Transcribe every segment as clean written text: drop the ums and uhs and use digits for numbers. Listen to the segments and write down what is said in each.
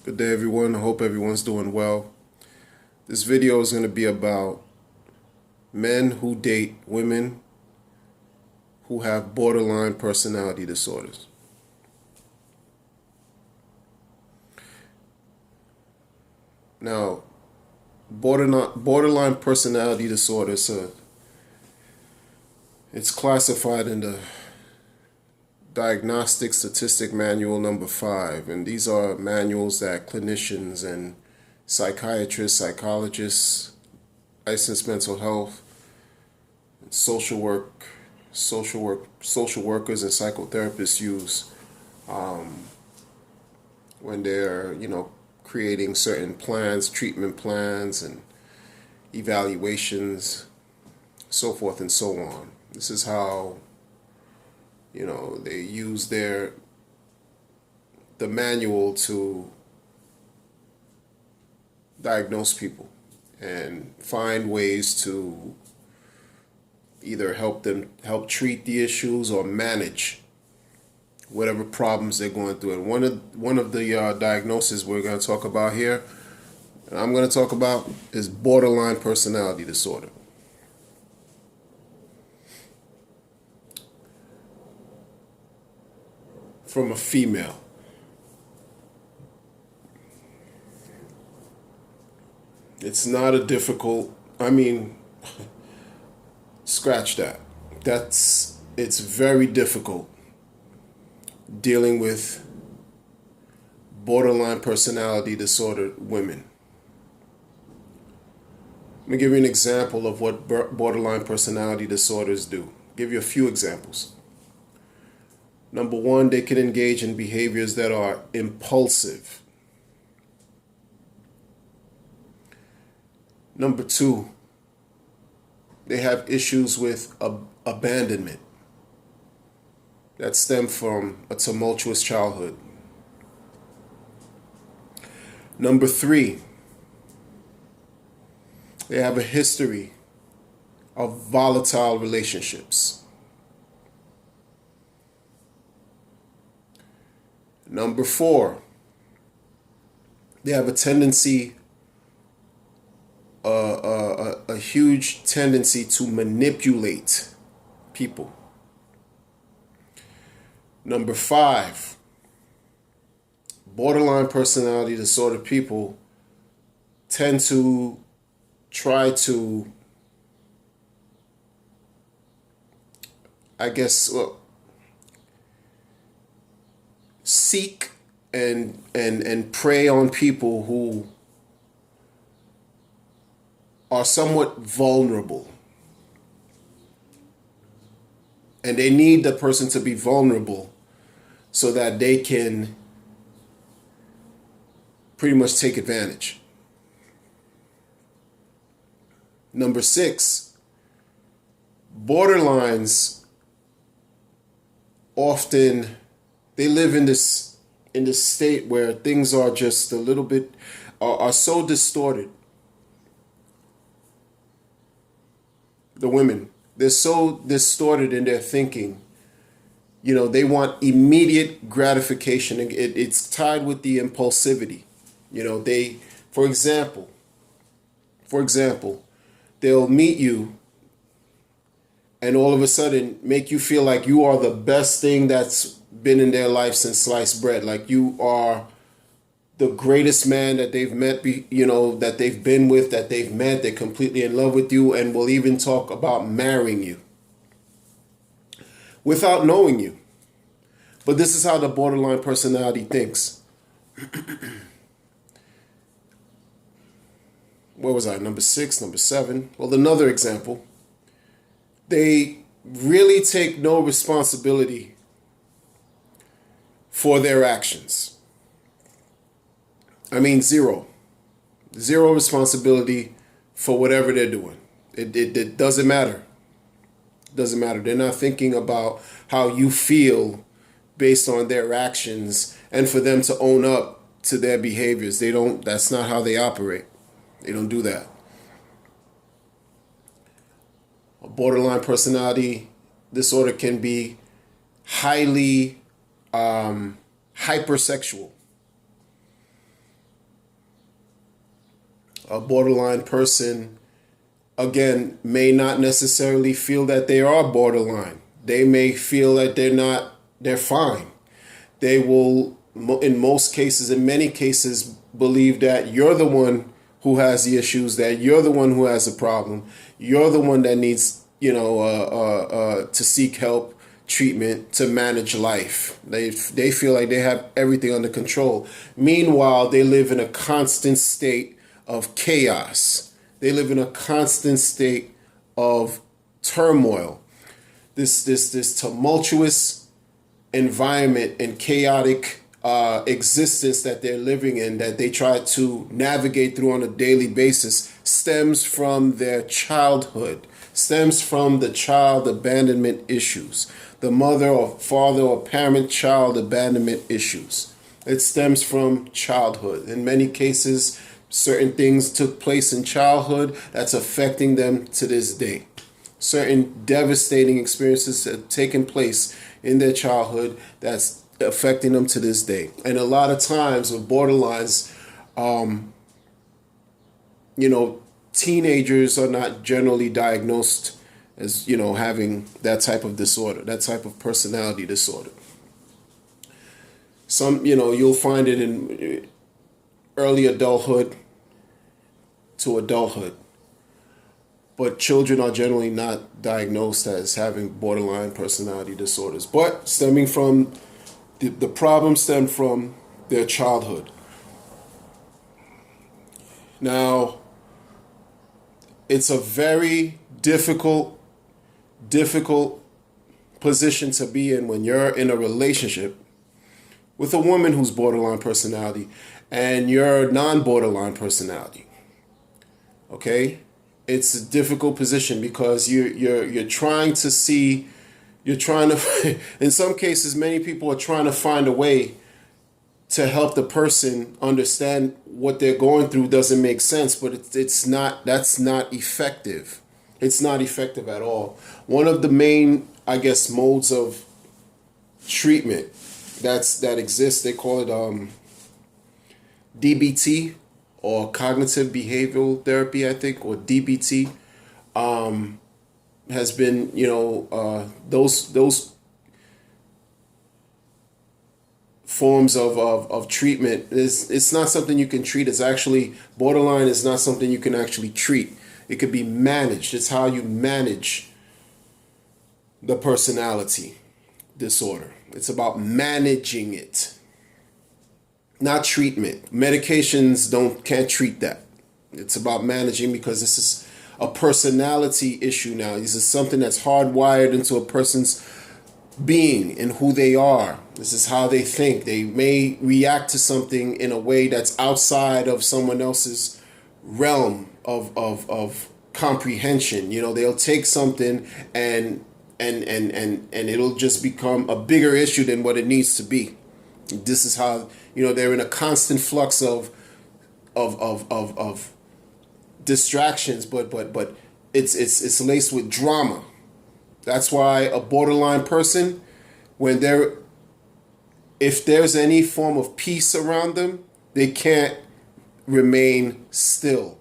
Good day, everyone. I hope everyone's doing well. This video is going to be about men who date women who have borderline personality disorders. Now, borderline personality disorder, it's classified in the Diagnostic Statistic Manual number 5, and these are manuals that clinicians and psychiatrists, psychologists, licensed mental health, social workers, and psychotherapists use when they're, creating certain plans, treatment plans, and evaluations, so forth and so on. This is how they use the manual to diagnose people and find ways to either help treat the issues or manage whatever problems they're going through. And one of the diagnoses we're going to talk about here, and I'm going to talk about, is borderline personality disorder. From a female. It's not a difficult, scratch that. It's very difficult dealing with borderline personality disorder women. Let me give you an example of what borderline personality disorders do. Give you a few examples. Number one, they can engage in behaviors that are impulsive. Number two, they have issues with abandonment that stem from a tumultuous childhood. Number three, they have a history of volatile relationships. Number four, they have a tendency, a huge tendency to manipulate people. Number five, borderline personality disorder people tend to try to, seek and prey on people who are somewhat vulnerable. And they need the person to be vulnerable so that they can pretty much take advantage. Number six, borderlines often, they live in this state where things are just a little bit, are so distorted. The women, they're so distorted in their thinking. They want immediate gratification. It's tied with the impulsivity. For example, they'll meet you and all of a sudden make you feel like you are the best thing that's been in their life since sliced bread. Like you are the greatest man that they've met, that they've been with, that they've met. They're completely in love with you and will even talk about marrying you without knowing you. But this is how the borderline personality thinks. Where was I? Number six, number seven. Well, another example. They really take no responsibility for their actions. Zero. Zero responsibility for whatever they're doing. It doesn't matter. It doesn't matter. They're not thinking about how you feel based on their actions and for them to own up to their behaviors. That's not how they operate. They don't do that. A borderline personality disorder can be highly hypersexual. A borderline person, again, may not necessarily feel that they are borderline. They may feel that they're fine. They will, in most cases, in many cases, believe that you're the one who has the issues, that you're the one who has a problem. You're the one that needs, to seek help, treatment, to manage life. They feel like they have everything under control. Meanwhile, they live in a constant state of chaos. They live in a constant state of turmoil. This tumultuous environment and chaotic existence that they're living in, that they try to navigate through on a daily basis, stems from their childhood, stems from the child abandonment issues, the mother or father or parent-child abandonment issues. It stems from childhood. In many cases, certain things took place in childhood that's affecting them to this day. Certain devastating experiences have taken place in their childhood that's affecting them to this day. And a lot of times with borderlines, teenagers are not generally diagnosed as, having that type of disorder, that type of personality disorder. Some, you'll find it in early adulthood to adulthood. But children are generally not diagnosed as having borderline personality disorders. But stemming from, the problem stemmed from their childhood. Now, it's a very difficult position to be in when you're in a relationship with a woman who's borderline personality and you're non-borderline personality. Okay? It's a difficult position because you're trying to see, in some cases, many people are trying to find a way to help the person understand what they're going through doesn't make sense, but that's not effective. It's not effective at all. One of the main, modes of treatment that exists, they call it DBT, or cognitive behavioral therapy, I think, or DBT, has been, those forms of treatment it's not something you can treat. It's actually, borderline is not something you can actually treat. It could be managed. It's how you manage the personality disorder. It's about managing it, not treatment. Medications can't treat that. It's about managing, because this is a personality issue now. This is something that's hardwired into a person's being and who they are. This is how they think. They may react to something in a way that's outside of someone else's realm of comprehension. They'll take something and it'll just become a bigger issue than what it needs to be. This is how, they're in a constant flux of distractions, but it's laced with drama. That's why a borderline person, if there's any form of peace around them, they can't remain still,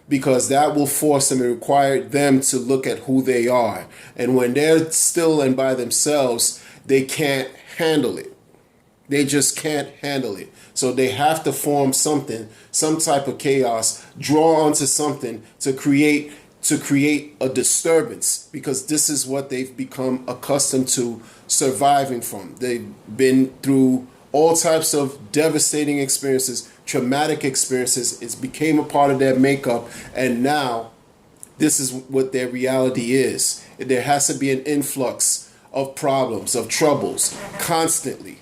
because that will force them and require them to look at who they are. And when they're still and by themselves, they can't handle it. They just can't handle it. So they have to form something, some type of chaos, draw onto something to create a disturbance, because this is what they've become accustomed to surviving from. They've been through all types of devastating experiences, traumatic experiences. It's became a part of their makeup, and now this is what their reality is. There has to be an influx of problems, of troubles, constantly.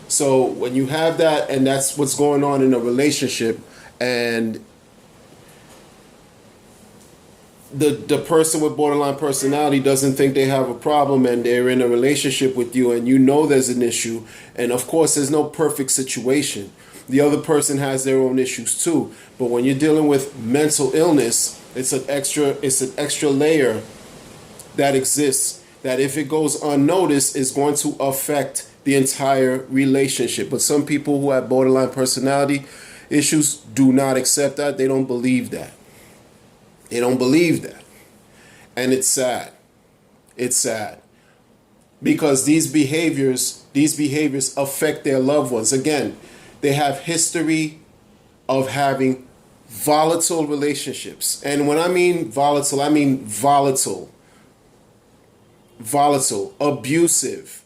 So when you have that, and that's what's going on in a relationship, and the person with borderline personality doesn't think they have a problem, and they're in a relationship with you, and there's an issue, and of course there's no perfect situation. The other person has their own issues too, but when you're dealing with mental illness, it's an extra layer that exists, that if it goes unnoticed is going to affect the entire relationship. But some people who have borderline personality, issues do not accept that. They don't believe that. They don't believe that. And it's sad. It's sad. Because these behaviors affect their loved ones. Again, they have history of having volatile relationships. And when I mean volatile, I mean volatile, abusive,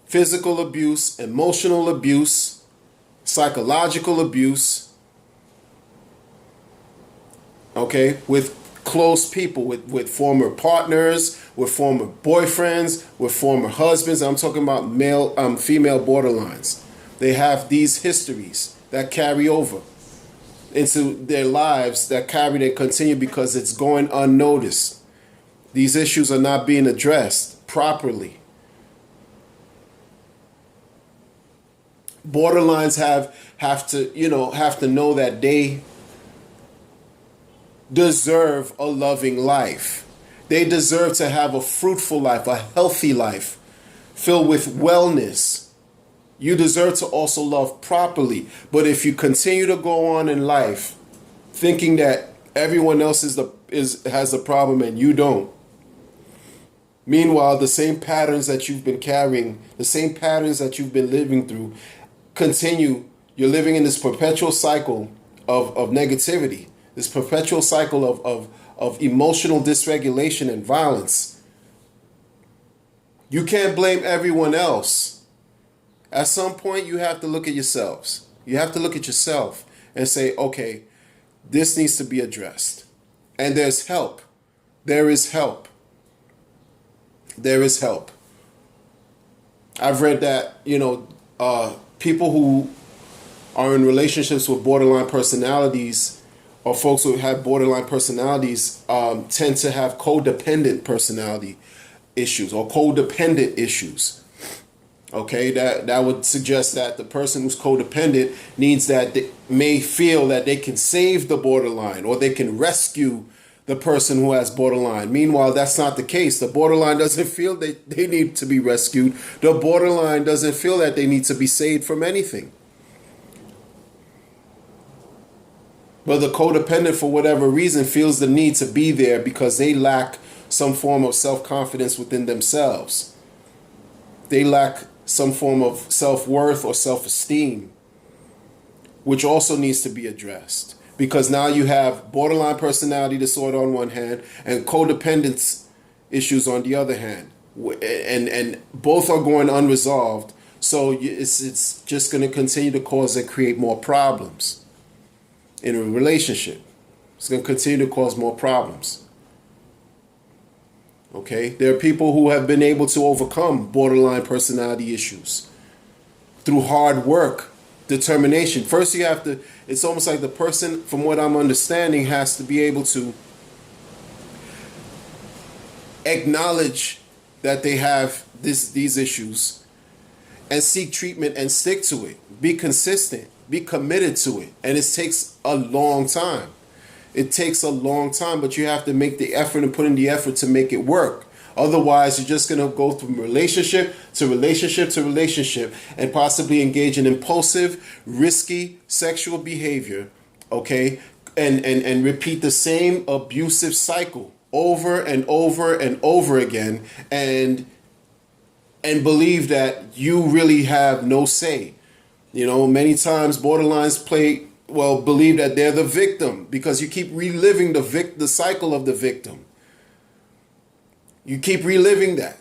physical abuse, emotional abuse, psychological abuse, okay, with close people, with former partners, with former boyfriends, with former husbands. I'm talking about female borderlines. They have these histories that carry over into their lives, that continue because it's going unnoticed. These issues are not being addressed properly. Borderlines have to know that they deserve a loving life. They deserve to have a fruitful life, a healthy life, filled with wellness. You deserve to also love properly. But if you continue to go on in life thinking that everyone else has a problem and you don't, meanwhile, the same patterns that you've been carrying, the same patterns that you've been living through, continue. You're living in this perpetual cycle of negativity, this perpetual cycle of emotional dysregulation and violence. You can't blame everyone else. At some point, you have to look at yourselves. You have to look at yourself and say, okay, this needs to be addressed. And there's help. There is help. There is help. I've read that, people who are in relationships with borderline personalities, or folks who have borderline personalities, tend to have codependent personality issues or codependent issues. Okay, that would suggest that the person who's codependent needs that they may feel that they can save the borderline or they can rescue the person who has borderline. Meanwhile, that's not the case. The borderline doesn't feel that they need to be rescued. The borderline doesn't feel that they need to be saved from anything. But the codependent, for whatever reason, feels the need to be there because they lack some form of self-confidence within themselves. They lack some form of self-worth or self-esteem, which also needs to be addressed. Because now you have borderline personality disorder on one hand and codependence issues on the other hand. And both are going unresolved. So it's just going to continue to cause and create more problems in a relationship. It's going to continue to cause more problems. Okay, there are people who have been able to overcome borderline personality issues through hard work, determination. First, you have to, it's almost like the person, from what I'm understanding, has to be able to acknowledge that they have these issues and seek treatment and stick to it. Be consistent, be committed to it. And it takes a long time. It takes a long time, but you have to make the effort and put in the effort to make it work. Otherwise, you're just going to go from relationship to relationship to relationship and possibly engage in impulsive, risky sexual behavior, okay? And repeat the same abusive cycle over and over and over again and believe that you really have no say. Many times borderlines believe that they're the victim because you keep reliving the cycle of the victim. You keep reliving that.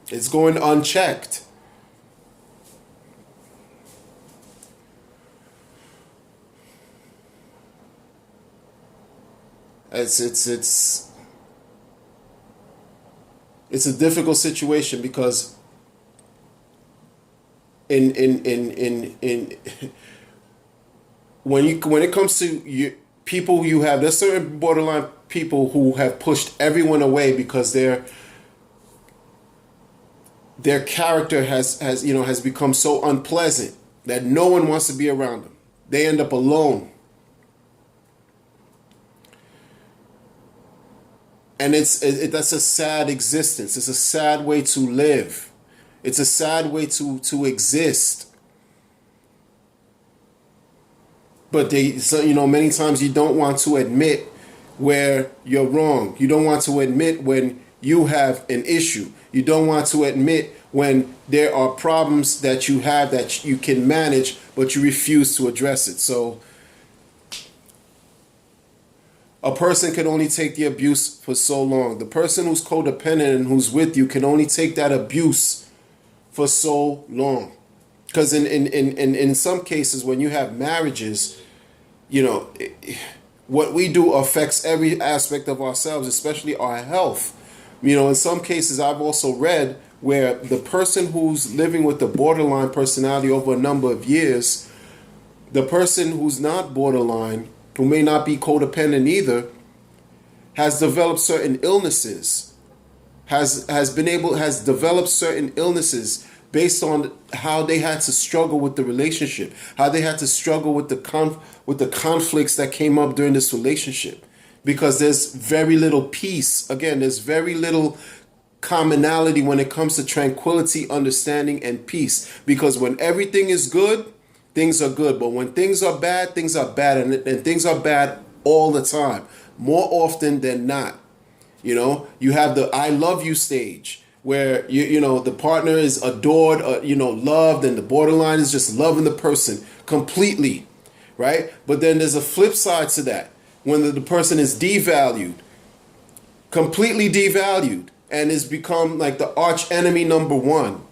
It's going unchecked. It's a difficult situation because in when it comes to people you have, there's certain borderline people who have pushed everyone away because their character has become so unpleasant that no one wants to be around them. They end up alone. And that's a sad existence. It's a sad way to live. It's a sad way to exist. But many times you don't want to admit where you're wrong. You don't want to admit when you have an issue. You don't want to admit when there are problems that you have that you can manage, but you refuse to address it. So a person can only take the abuse for so long. The person who's codependent and who's with you can only take that abuse for so long. Because in some cases, when you have marriages, what we do affects every aspect of ourselves, especially our health. In some cases, I've also read where the person who's living with the borderline personality over a number of years, the person who's not borderline, who may not be codependent either, has developed certain illnesses, has developed certain illnesses based on how they had to struggle with the relationship, how they had to struggle with the conflicts that came up during this relationship, because there's very little peace. Again, there's very little commonality when it comes to tranquility, understanding, and peace. Because when everything is good, things are good. But when things are bad, and things are bad all the time, more often than not. You have the I love you stage, where the partner is adored, loved, and the borderline is just loving the person completely, right? But then there's a flip side to that, when the person is devalued, completely devalued, and has become like the arch enemy number one,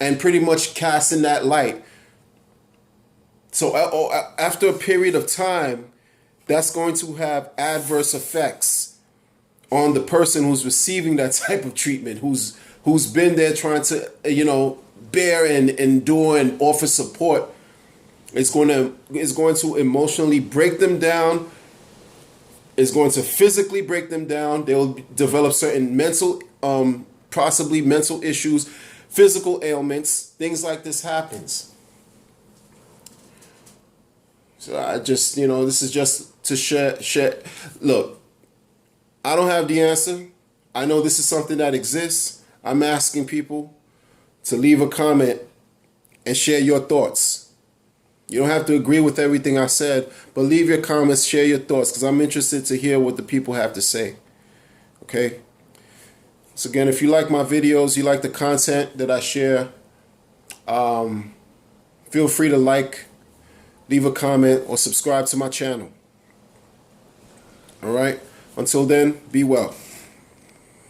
and pretty much cast in that light. So after a period of time, that's going to have adverse effects on the person who's receiving that type of treatment, who's been there trying to bear and endure and offer support. It's going to emotionally break them down. It's going to physically break them down. They'll develop certain possibly mental issues, physical ailments. Things like this happens. So I just, this is just to share. Look, I don't have the answer. I know this is something that exists. I'm asking people to leave a comment and share your thoughts. You don't have to agree with everything I said, but leave your comments, share your thoughts, because I'm interested to hear what the people have to say. Okay? So again, if you like my videos, you like the content that I share, feel free to like, leave a comment, or subscribe to my channel. All right? Until then, be well.